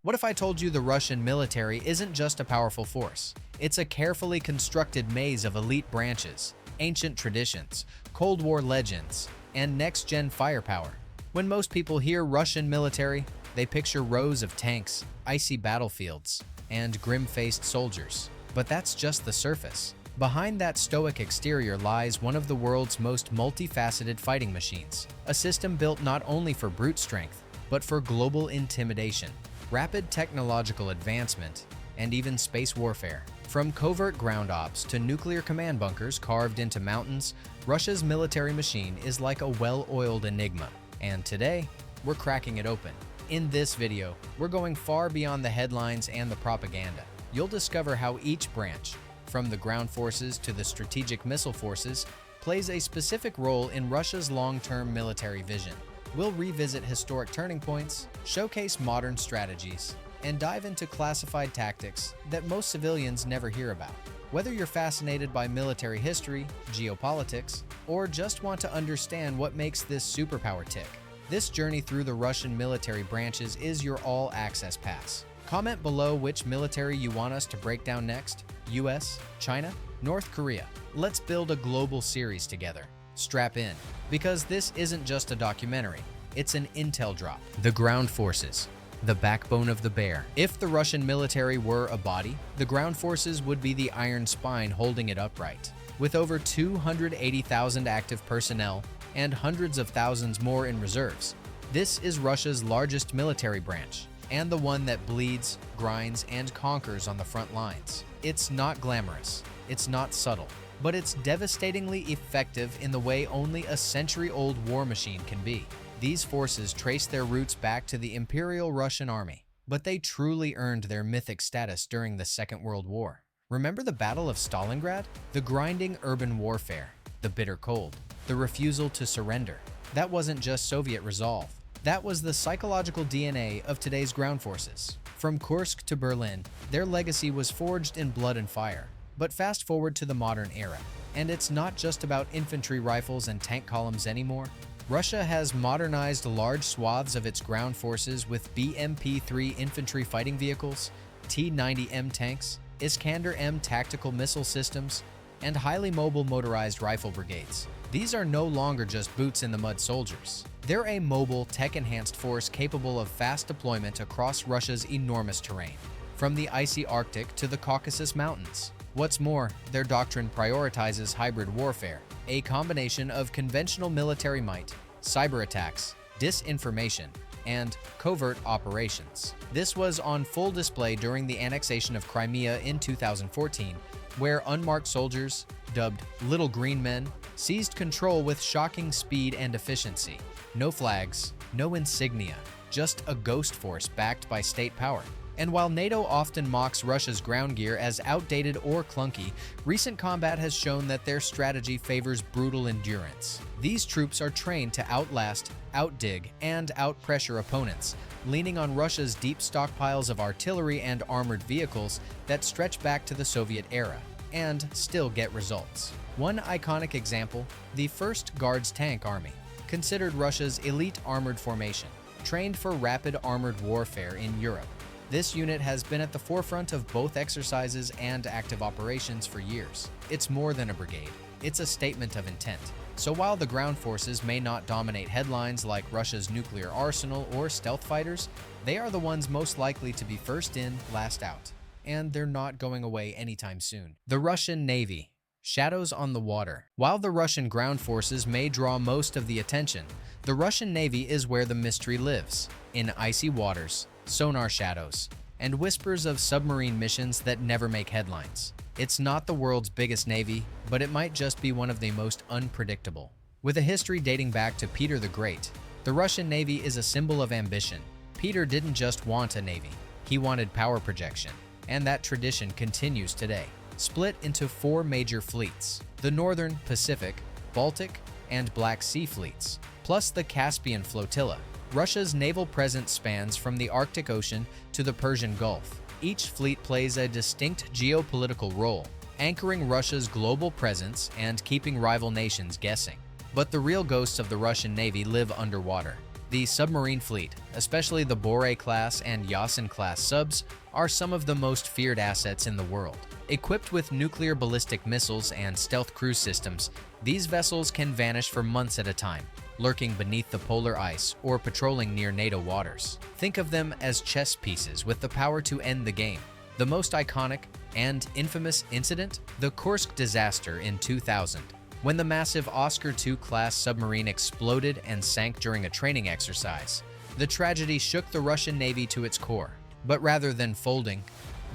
What if I told you the Russian military isn't just a powerful force? It's a carefully constructed maze of elite branches, ancient traditions, Cold War legends, and next-gen firepower. When most people hear Russian military, they picture rows of tanks, icy battlefields, and grim-faced soldiers. But that's just the surface. Behind that stoic exterior lies one of the world's most multifaceted fighting machines, a system built not only for brute strength, but for global intimidation, rapid technological advancement, and even space warfare. From covert ground ops to nuclear command bunkers carved into mountains, Russia's military machine is like a well-oiled enigma. And today, we're cracking it open. In this video, we're going far beyond the headlines and the propaganda. You'll discover how each branch, from the ground forces to the strategic missile forces, plays a specific role in Russia's long-term military vision. We'll revisit historic turning points, showcase modern strategies, and dive into classified tactics that most civilians never hear about. Whether you're fascinated by military history, geopolitics, or just want to understand what makes this superpower tick, this journey through the Russian military branches is your all-access pass. Comment below which military you want us to break down next: US, China, North Korea. Let's build a global series together. Strap in, because this isn't just a documentary, it's an intel drop. The ground forces, the backbone of the bear. If the Russian military were a body, the ground forces would be the iron spine holding it upright. With over 280,000 active personnel and hundreds of thousands more in reserves, this is Russia's largest military branch, and the one that bleeds, grinds, and conquers on the front lines. It's not glamorous, it's not subtle, but it's devastatingly effective in the way only a century-old war machine can be. These forces trace their roots back to the Imperial Russian Army, but they truly earned their mythic status during the Second World War. Remember the Battle of Stalingrad? The grinding urban warfare, the bitter cold, the refusal to surrender. That wasn't just Soviet resolve. That was the psychological DNA of today's ground forces. From Kursk to Berlin, their legacy was forged in blood and fire. But fast forward to the modern era, and it's not just about infantry rifles and tank columns anymore. Russia has modernized large swaths of its ground forces with BMP-3 infantry fighting vehicles, T-90M tanks, Iskander-M tactical missile systems, and highly mobile motorized rifle brigades. These are no longer just boots-in-the-mud soldiers. They're a mobile, tech-enhanced force capable of fast deployment across Russia's enormous terrain, from the icy Arctic to the Caucasus Mountains. What's more, their doctrine prioritizes hybrid warfare, a combination of conventional military might, cyber attacks, disinformation, and covert operations. This was on full display during the annexation of Crimea in 2014, where unmarked soldiers, dubbed Little Green Men, seized control with shocking speed and efficiency. No flags, no insignia, just a ghost force backed by state power. And while NATO often mocks Russia's ground gear as outdated or clunky, recent combat has shown that their strategy favors brutal endurance. These troops are trained to outlast, outdig, and outpressure opponents, leaning on Russia's deep stockpiles of artillery and armored vehicles that stretch back to the Soviet era, and still get results. One iconic example, the 1st Guards Tank Army, considered Russia's elite armored formation, trained for rapid armored warfare in Europe. This unit has been at the forefront of both exercises and active operations for years. It's more than a brigade. It's a statement of intent. So while the ground forces may not dominate headlines like Russia's nuclear arsenal or stealth fighters, they are the ones most likely to be first in, last out. And they're not going away anytime soon. The Russian Navy. Shadows on the water. While the Russian ground forces may draw most of the attention, the Russian Navy is where the mystery lives, in icy waters, sonar shadows, and whispers of submarine missions that never make headlines. It's not the world's biggest navy, but it might just be one of the most unpredictable. With a history dating back to Peter the Great, the Russian Navy is a symbol of ambition. Peter didn't just want a navy, he wanted power projection, and that tradition continues today. Split into 4 major fleets: the Northern, Pacific, Baltic, and Black Sea fleets, plus the Caspian flotilla. Russia's naval presence spans from the Arctic Ocean to the Persian Gulf. Each fleet plays a distinct geopolitical role, anchoring Russia's global presence and keeping rival nations guessing. But the real ghosts of the Russian Navy live underwater. The submarine fleet, especially the Borei-class and Yasin-class subs, are some of the most feared assets in the world. Equipped with nuclear ballistic missiles and stealth cruise systems, these vessels can vanish for months at a time, lurking beneath the polar ice or patrolling near NATO waters. Think of them as chess pieces with the power to end the game. The most iconic and infamous incident? The Kursk disaster in 2000. When the massive Oscar II-class submarine exploded and sank during a training exercise, the tragedy shook the Russian Navy to its core. But rather than folding,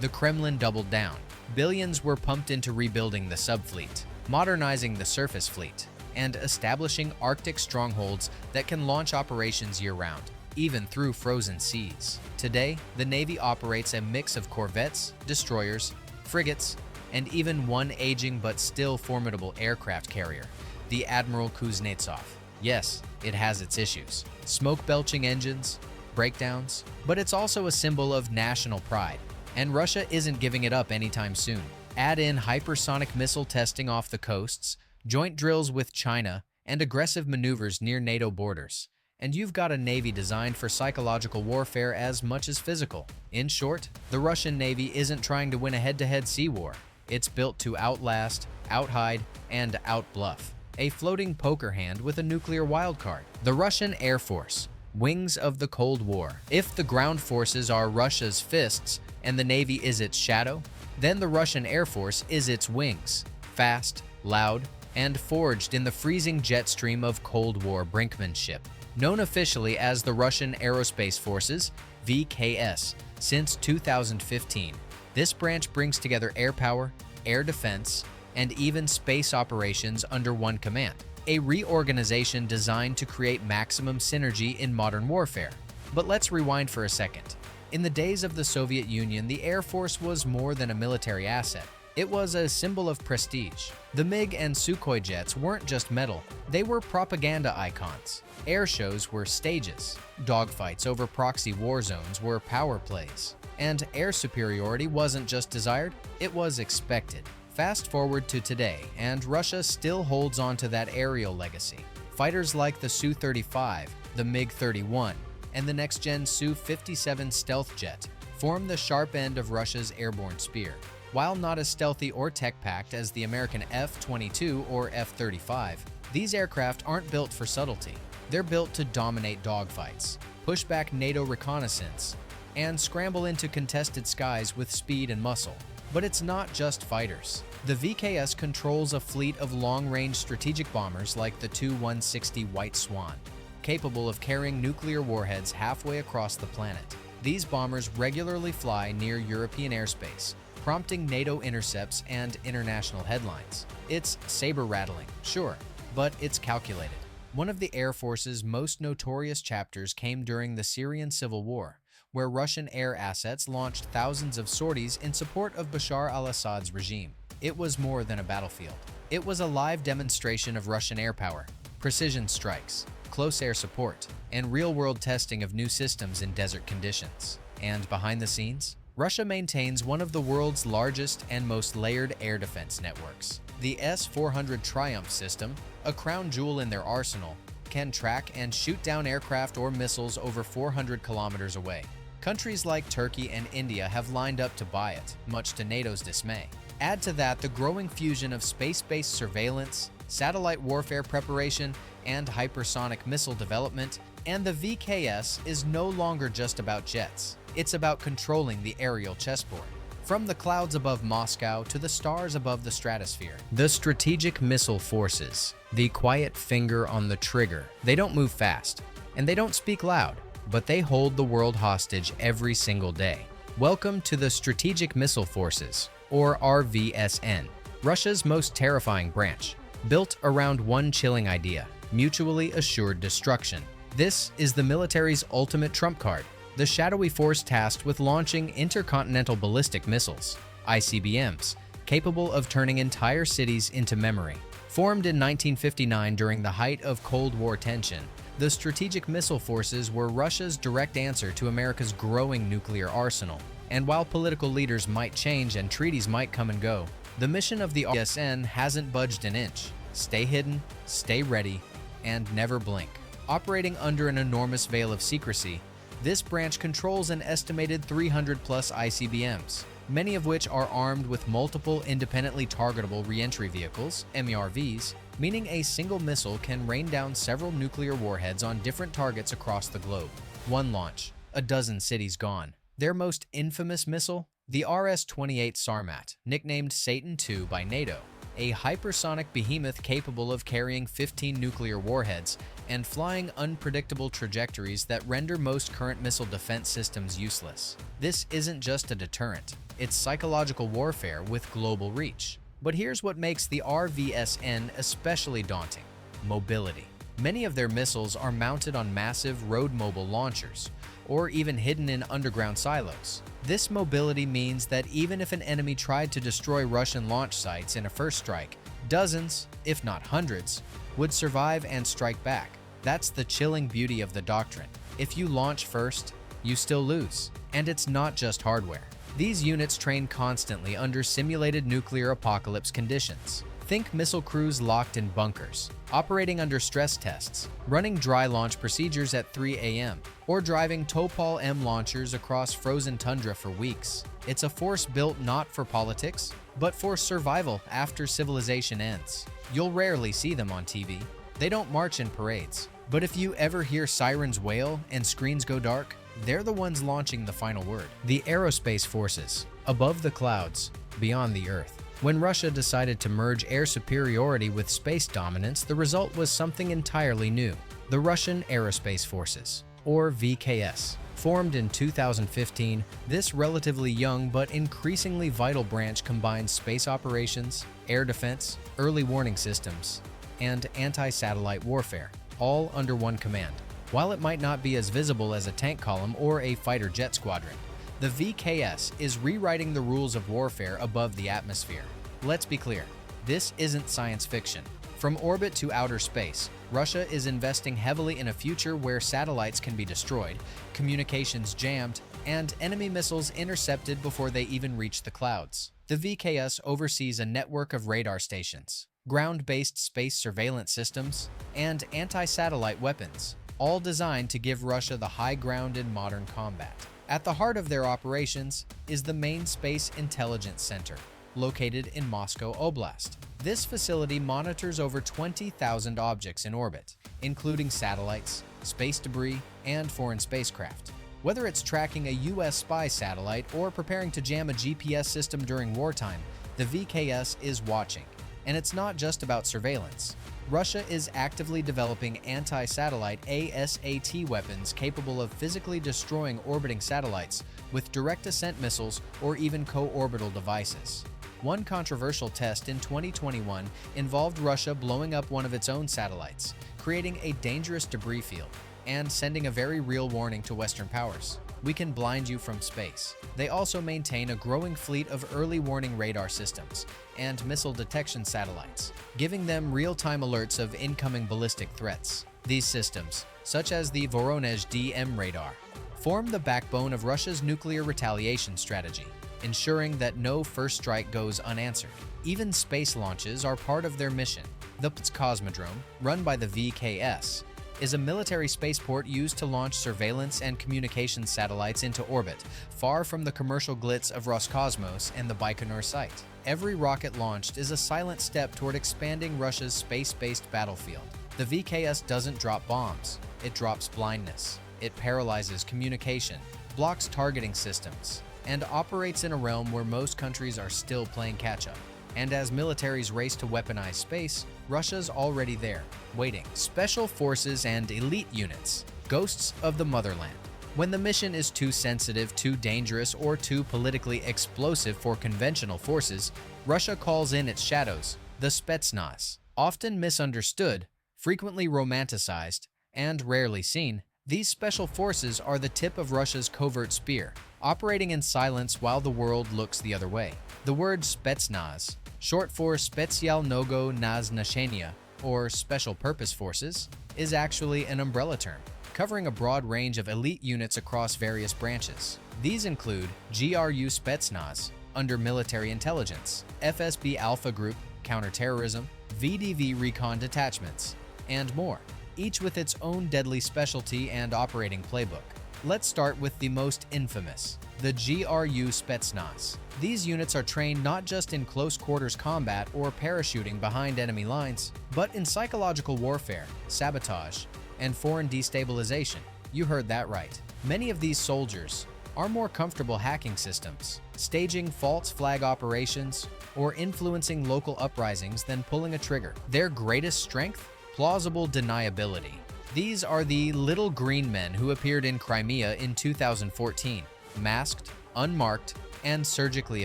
the Kremlin doubled down. Billions were pumped into rebuilding the subfleet, modernizing the surface fleet, and establishing Arctic strongholds that can launch operations year-round, even through frozen seas. Today, the Navy operates a mix of corvettes, destroyers, frigates, and even one aging but still formidable aircraft carrier, the Admiral Kuznetsov. Yes, it has its issues. Smoke-belching engines, breakdowns, but it's also a symbol of national pride, and Russia isn't giving it up anytime soon. Add in hypersonic missile testing off the coasts, joint drills with China, and aggressive maneuvers near NATO borders, and you've got a Navy designed for psychological warfare as much as physical. In short, the Russian Navy isn't trying to win a head-to-head sea war. It's built to outlast, outhide, and outbluff. A floating poker hand with a nuclear wildcard. The Russian Air Force, wings of the Cold War. If the ground forces are Russia's fists and the Navy is its shadow, then the Russian Air Force is its wings. Fast, loud, and forged in the freezing jet stream of Cold War brinkmanship. Known officially as the Russian Aerospace Forces, VKS, since 2015. This branch brings together air power, air defense, and even space operations under one command, a reorganization designed to create maximum synergy in modern warfare. But let's rewind for a second. In the days of the Soviet Union, the Air Force was more than a military asset. It was a symbol of prestige. The MiG and Sukhoi jets weren't just metal, they were propaganda icons. Air shows were stages. Dogfights over proxy war zones were power plays. And air superiority wasn't just desired, it was expected. Fast forward to today, and Russia still holds on to that aerial legacy. Fighters like the Su-35, the MiG-31, and the next-gen Su-57 stealth jet form the sharp end of Russia's airborne spear. While not as stealthy or tech-packed as the American F-22 or F-35, these aircraft aren't built for subtlety. They're built to dominate dogfights, push back NATO reconnaissance, and scramble into contested skies with speed and muscle. But it's not just fighters. The VKS controls a fleet of long-range strategic bombers like the Tu-160 White Swan, capable of carrying nuclear warheads halfway across the planet. These bombers regularly fly near European airspace, prompting NATO intercepts and international headlines. It's saber-rattling, sure, but it's calculated. One of the Air Force's most notorious chapters came during the Syrian civil war, where Russian air assets launched thousands of sorties in support of Bashar al-Assad's regime. It was more than a battlefield. It was a live demonstration of Russian air power, precision strikes, close air support, and real-world testing of new systems in desert conditions. And behind the scenes, Russia maintains one of the world's largest and most layered air defense networks. The S-400 Triumph system, a crown jewel in their arsenal, can track and shoot down aircraft or missiles over 400 kilometers away. Countries like Turkey and India have lined up to buy it, much to NATO's dismay. Add to that the growing fusion of space-based surveillance, satellite warfare preparation, and hypersonic missile development, and the VKS is no longer just about jets. It's about controlling the aerial chessboard. From the clouds above Moscow to the stars above the stratosphere. The Strategic Missile Forces, the quiet finger on the trigger. They don't move fast, and they don't speak loud, but they hold the world hostage every single day. Welcome to the Strategic Missile Forces, or RVSN, Russia's most terrifying branch, built around one chilling idea: mutually assured destruction. This is the military's ultimate trump card, the shadowy force tasked with launching intercontinental ballistic missiles, ICBMs, capable of turning entire cities into memory. Formed in 1959 during the height of Cold War tension, the Strategic Missile Forces were Russia's direct answer to America's growing nuclear arsenal. And while political leaders might change and treaties might come and go, the mission of the RVSN hasn't budged an inch. Stay hidden, stay ready, and never blink. Operating under an enormous veil of secrecy, this branch controls an estimated 300-plus ICBMs, many of which are armed with multiple independently targetable reentry vehicles, MERVs, meaning a single missile can rain down several nuclear warheads on different targets across the globe. One launch, a dozen cities gone. Their most infamous missile? The RS-28 Sarmat, nicknamed Satan II by NATO, a hypersonic behemoth capable of carrying 15 nuclear warheads and flying unpredictable trajectories that render most current missile defense systems useless. This isn't just a deterrent, it's psychological warfare with global reach. But here's what makes the RVSN especially daunting: mobility. Many of their missiles are mounted on massive road-mobile launchers, or even hidden in underground silos. This mobility means that even if an enemy tried to destroy Russian launch sites in a first strike, dozens, if not hundreds, would survive and strike back. That's the chilling beauty of the doctrine. If you launch first, you still lose. And it's not just hardware. These units train constantly under simulated nuclear apocalypse conditions. Think missile crews locked in bunkers, operating under stress tests, running dry launch procedures at 3 a.m., or driving Topol M launchers across frozen tundra for weeks. It's a force built not for politics, but for survival after civilization ends. You'll rarely see them on TV. They don't march in parades. But if you ever hear sirens wail and screens go dark, they're the ones launching the final word. The Aerospace Forces, above the clouds, beyond the earth. When Russia decided to merge air superiority with space dominance, the result was something entirely new. The Russian Aerospace Forces, or VKS. Formed in 2015, this relatively young but increasingly vital branch combines space operations, air defense, early warning systems, and anti-satellite warfare, all under one command. While it might not be as visible as a tank column or a fighter jet squadron, the VKS is rewriting the rules of warfare above the atmosphere. Let's be clear, this isn't science fiction. From orbit to outer space, Russia is investing heavily in a future where satellites can be destroyed, communications jammed, and enemy missiles intercepted before they even reach the clouds. The VKS oversees a network of radar stations, ground-based space surveillance systems, and anti-satellite weapons, all designed to give Russia the high ground in modern combat. At the heart of their operations is the main Space Intelligence Center, located in Moscow Oblast. This facility monitors over 20,000 objects in orbit, including satellites, space debris, and foreign spacecraft. Whether it's tracking a U.S. spy satellite or preparing to jam a GPS system during wartime, the VKS is watching. And it's not just about surveillance. Russia is actively developing anti-satellite ASAT weapons capable of physically destroying orbiting satellites with direct ascent missiles or even co-orbital devices. One controversial test in 2021 involved Russia blowing up one of its own satellites, creating a dangerous debris field, and sending a very real warning to Western powers. We can blind you from space. They also maintain a growing fleet of early warning radar systems and missile detection satellites, giving them real-time alerts of incoming ballistic threats. These systems, such as the Voronezh DM radar, form the backbone of Russia's nuclear retaliation strategy, ensuring that no first strike goes unanswered. Even space launches are part of their mission. The Pts Cosmodrome, run by the VKS, is a military spaceport used to launch surveillance and communications satellites into orbit, far from the commercial glitz of Roscosmos and the Baikonur site. Every rocket launched is a silent step toward expanding Russia's space-based battlefield. The VKS doesn't drop bombs, it drops blindness. It paralyzes communication, blocks targeting systems, and operates in a realm where most countries are still playing catch-up. And as militaries race to weaponize space, Russia's already there, waiting. Special forces and elite units, ghosts of the motherland. When the mission is too sensitive, too dangerous, or too politically explosive for conventional forces, Russia calls in its shadows, the Spetsnaz. Often misunderstood, frequently romanticized, and rarely seen, these special forces are the tip of Russia's covert spear, operating in silence while the world looks the other way. The word Spetsnaz, short for Specjalnego Nazначenia, or Special Purpose Forces, is actually an umbrella term, covering a broad range of elite units across various branches. These include GRU Spetsnaz, under military intelligence, FSB Alpha Group, counterterrorism, VDV recon detachments, and more. each with its own deadly specialty and operating playbook. Let's start with the most infamous, the GRU Spetsnaz. These units are trained not just in close quarters combat or parachuting behind enemy lines, but in psychological warfare, sabotage, and foreign destabilization. You heard that right. Many of these soldiers are more comfortable hacking systems, staging false flag operations, or influencing local uprisings than pulling a trigger. Their greatest strength? Plausible deniability. These are the little green men who appeared in Crimea in 2014, masked, unmarked, and surgically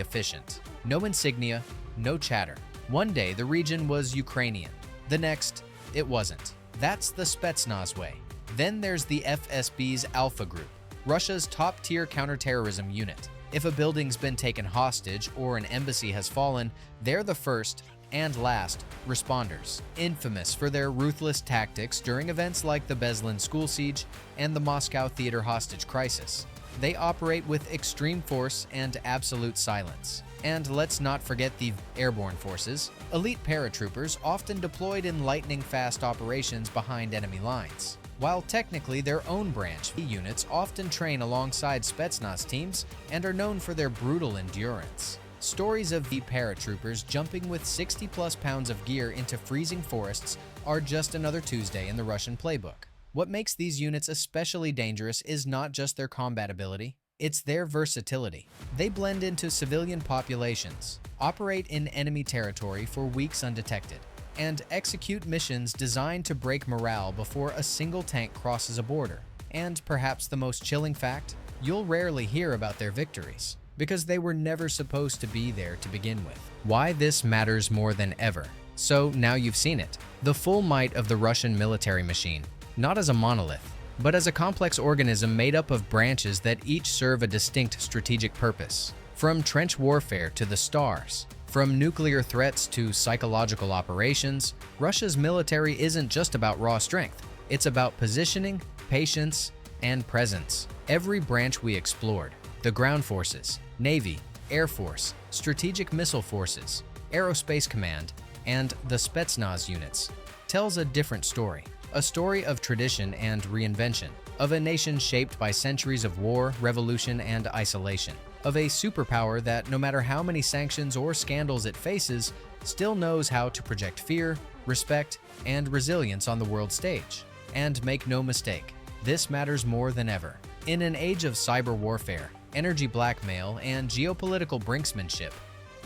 efficient. No insignia, no chatter. One day the region was Ukrainian, the next, it wasn't. That's the Spetsnaz way. Then there's the FSB's Alpha Group, Russia's top-tier counterterrorism unit. If a building's been taken hostage or an embassy has fallen, they're the first and last responders, infamous for their ruthless tactics during events like the Beslan school siege and the Moscow theater hostage crisis. They operate with extreme force and absolute silence. And let's not forget the airborne forces, elite paratroopers often deployed in lightning-fast operations behind enemy lines. While technically their own branch, units often train alongside Spetsnaz teams and are known for their brutal endurance. Stories of the paratroopers jumping with 60-plus pounds of gear into freezing forests are just another Tuesday in the Russian playbook. What makes these units especially dangerous is not just their combat ability, it's their versatility. They blend into civilian populations, operate in enemy territory for weeks undetected, and execute missions designed to break morale before a single tank crosses a border. And perhaps the most chilling fact, you'll rarely hear about their victories, because they were never supposed to be there to begin with. Why this matters more than ever. So now you've seen it. The full might of the Russian military machine, not as a monolith, but as a complex organism made up of branches that each serve a distinct strategic purpose. From trench warfare to the stars, from nuclear threats to psychological operations, Russia's military isn't just about raw strength. It's about positioning, patience, and presence. Every branch we explored, the ground forces, Navy, Air Force, Strategic Missile Forces, Aerospace Command, and the Spetsnaz units, tells a different story. A story of tradition and reinvention, of a nation shaped by centuries of war, revolution, and isolation, of a superpower that, no matter how many sanctions or scandals it faces, still knows how to project fear, respect, and resilience on the world stage. And make no mistake, this matters more than ever. In an age of cyber warfare, energy blackmail, and geopolitical brinksmanship,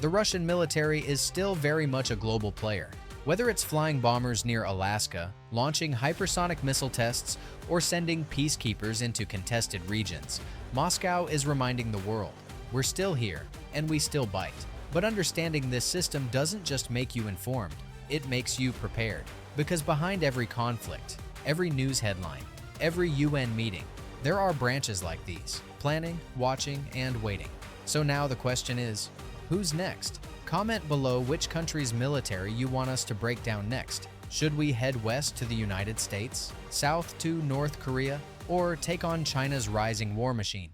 the Russian military is still very much a global player. Whether it's flying bombers near Alaska, launching hypersonic missile tests, or sending peacekeepers into contested regions, Moscow is reminding the world, we're still here, and we still bite. But understanding this system doesn't just make you informed, it makes you prepared. Because behind every conflict, every news headline, every UN meeting, there are branches like these, planning, watching, and waiting. So now the question is, who's next? Comment below which country's military you want us to break down next. Should we head west to the United States, south to North Korea, or take on China's rising war machine?